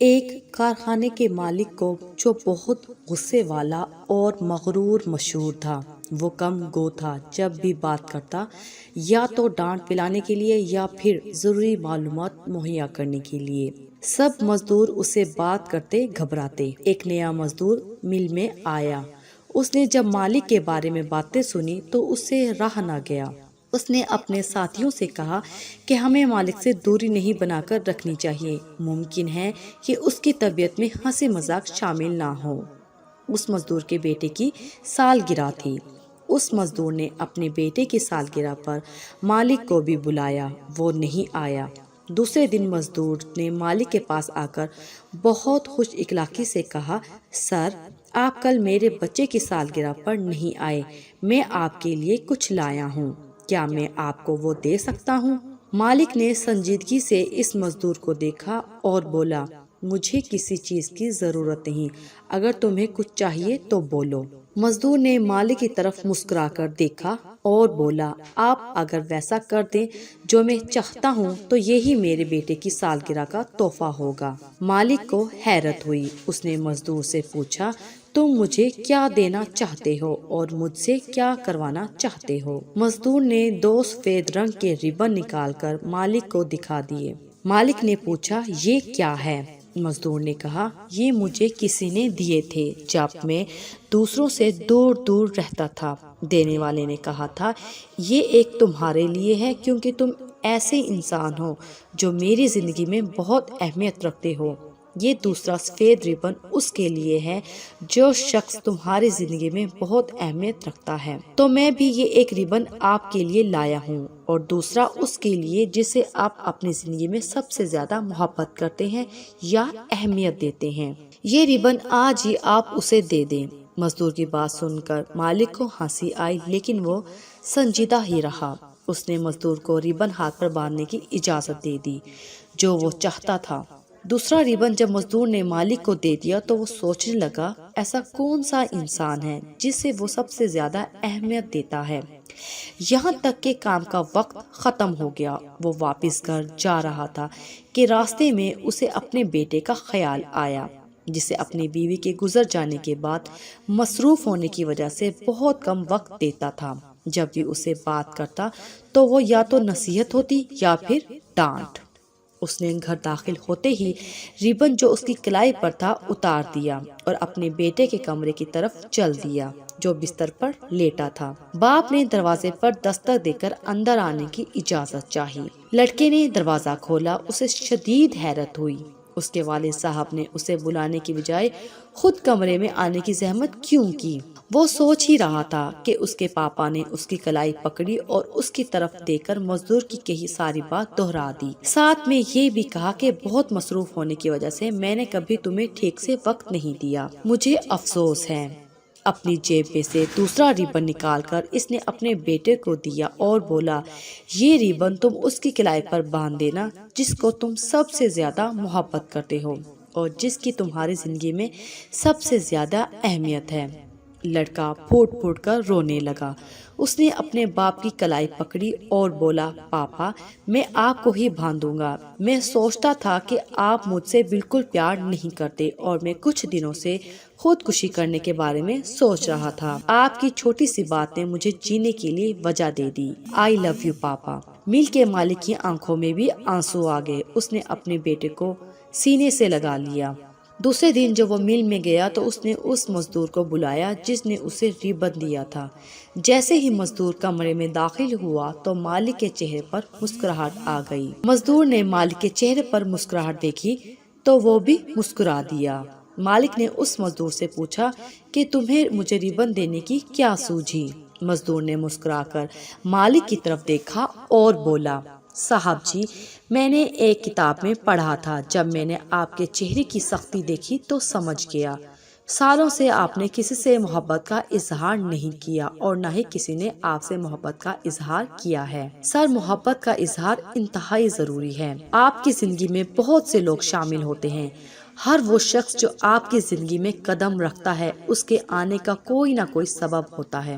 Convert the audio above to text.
ایک کارخانے کے مالک کو جو بہت غصے والا اور مغرور مشہور تھا، وہ کم گو تھا۔ جب بھی بات کرتا یا تو ڈانٹ پلانے کے لیے یا پھر ضروری معلومات مہیا کرنے کے لیے۔ سب مزدور اسے بات کرتے گھبراتے۔ ایک نیا مزدور مل میں آیا۔ اس نے جب مالک کے بارے میں باتیں سنی تو اس سے رہا نہ گیا۔ اس نے اپنے ساتھیوں سے کہا کہ ہمیں مالک سے دوری نہیں بنا کر رکھنی چاہیے۔ ممکن ہے کہ اس کی طبیعت میں ہنسی مذاق شامل نہ ہو۔ اس مزدور کے بیٹے کی سالگرہ تھی۔ اس مزدور نے اپنے بیٹے کی سالگرہ پر مالک کو بھی بلایا، وہ نہیں آیا۔ دوسرے دن مزدور نے مالک کے پاس آ کر بہت خوش اخلاقی سے کہا، سر، آپ کل میرے بچے کی سالگرہ پر نہیں آئے، میں آپ کے لیے کچھ لایا ہوں، کیا میں آپ کو وہ دے سکتا ہوں؟ مالک نے سنجیدگی سے اس مزدور کو دیکھا اور بولا، مجھے کسی چیز کی ضرورت نہیں، اگر تمہیں کچھ چاہیے تو بولو۔ مزدور نے مالک کی طرف مسکرا کر دیکھا اور بولا، آپ اگر ویسا کر دیں جو میں چاہتا ہوں تو یہی میرے بیٹے کی سالگرہ کا تحفہ ہوگا۔ مالک کو حیرت ہوئی۔ اس نے مزدور سے پوچھا، تم مجھے کیا دینا چاہتے ہو اور مجھ سے کیا کروانا چاہتے ہو؟ مزدور نے 2 سفید رنگ کے ربن نکال کر مالک کو دکھا دیے۔ مالک نے پوچھا، یہ کیا ہے؟ مزدور نے کہا، یہ مجھے کسی نے دیے تھے جب میں دوسروں سے دور دور رہتا تھا۔ دینے والے نے کہا تھا، یہ ایک تمہارے لیے ہے کیونکہ تم ایسے انسان ہو جو میری زندگی میں بہت اہمیت رکھتے ہو۔ یہ دوسرا سفید ربن اس کے لیے ہے جو شخص تمہاری زندگی میں بہت اہمیت رکھتا ہے۔ تو میں بھی یہ ایک ربن آپ کے لیے لایا ہوں اور دوسرا اس کے لیے جسے آپ اپنی زندگی میں سب سے زیادہ محبت کرتے ہیں یا اہمیت دیتے ہیں۔ یہ ربن آج ہی آپ اسے دے دیں۔ مزدور کی بات سن کر مالک کو ہنسی آئی، لیکن وہ سنجیدہ ہی رہا۔ اس نے مزدور کو ربن ہاتھ پر باندھنے کی اجازت دے دی جو وہ چاہتا تھا۔ دوسرا ربن جب مزدور نے مالک کو دے دیا تو وہ سوچنے لگا، ایسا کون سا انسان ہے جسے وہ سب سے زیادہ اہمیت دیتا ہے؟ یہاں تک کہ کام کا وقت ختم ہو گیا۔ وہ واپس گھر جا رہا تھا کہ راستے میں اسے اپنے بیٹے کا خیال آیا، جسے اپنی بیوی کے گزر جانے کے بعد مصروف ہونے کی وجہ سے بہت کم وقت دیتا تھا۔ جب بھی اسے بات کرتا تو وہ یا تو نصیحت ہوتی یا پھر ڈانٹ۔ اس نے گھر داخل ہوتے ہی ربن جو اس کی کلائی پر تھا اتار دیا اور اپنے بیٹے کے کمرے کی طرف چل دیا جو بستر پر لیٹا تھا۔ باپ نے دروازے پر دستک دے کر اندر آنے کی اجازت چاہی۔ لڑکے نے دروازہ کھولا۔ اسے شدید حیرت ہوئی۔ اس کے والد صاحب نے اسے بلانے کی بجائے خود کمرے میں آنے کی زحمت کیوں کی؟ وہ سوچ ہی رہا تھا کہ اس کے پاپا نے اس کی کلائی پکڑی اور اس کی طرف دے کر مزدور کی کہی ساری بات دہرا دی، ساتھ میں یہ بھی کہا کہ بہت مصروف ہونے کی وجہ سے میں نے کبھی تمہیں ٹھیک سے وقت نہیں دیا، مجھے افسوس ہے۔ اپنی جیب میں سے دوسرا ربن نکال کر اس نے اپنے بیٹے کو دیا اور بولا، یہ ربن تم اس کی کلائی پر باندھ دینا جس کو تم سب سے زیادہ محبت کرتے ہو اور جس کی تمہاری زندگی میں سب سے زیادہ اہمیت ہے۔ لڑکا پھوٹ پھوٹ کر رونے لگا۔ اس نے اپنے باپ کی کلائی پکڑی اور بولا، پاپا، میں آپ کو ہی باندھوں گا۔ میں سوچتا تھا کہ آپ مجھ سے بالکل پیار نہیں کرتے اور میں کچھ دنوں سے خودکشی کرنے کے بارے میں سوچ رہا تھا۔ آپ کی چھوٹی سی بات نے مجھے جینے کے لیے وجہ دے دی۔ آئی لو یو پاپا۔ مل کے مالک کی آنکھوں میں بھی آنسو آ گئے۔ اس نے اپنے بیٹے کو سینے سے لگا لیا۔ دوسرے دن جب وہ مل میں گیا تو اس نے اس مزدور کو بلایا جس نے اسے ربن دیا تھا۔ جیسے ہی مزدور کمرے میں داخل ہوا تو مالک کے چہرے پر مسکراہٹ آ گئی۔ مزدور نے مالک کے چہرے پر مسکراہٹ دیکھی تو وہ بھی مسکرا دیا۔ مالک نے اس مزدور سے پوچھا کہ تمہیں مجھے ربن دینے کی کیا سوجھی؟ مزدور نے مسکرا کر مالک کی طرف دیکھا اور بولا، صاحب جی، میں نے ایک کتاب میں پڑھا تھا، جب میں نے آپ کے چہرے کی سختی دیکھی تو سمجھ گیا۔ سالوں سے آپ نے کسی سے محبت کا اظہار نہیں کیا اور نہ ہی کسی نے آپ سے محبت کا اظہار کیا ہے۔ سر، محبت کا اظہار انتہائی ضروری ہے۔ آپ کی زندگی میں بہت سے لوگ شامل ہوتے ہیں۔ ہر وہ شخص جو آپ کی زندگی میں قدم رکھتا ہے اس کے آنے کا کوئی نہ کوئی سبب ہوتا ہے۔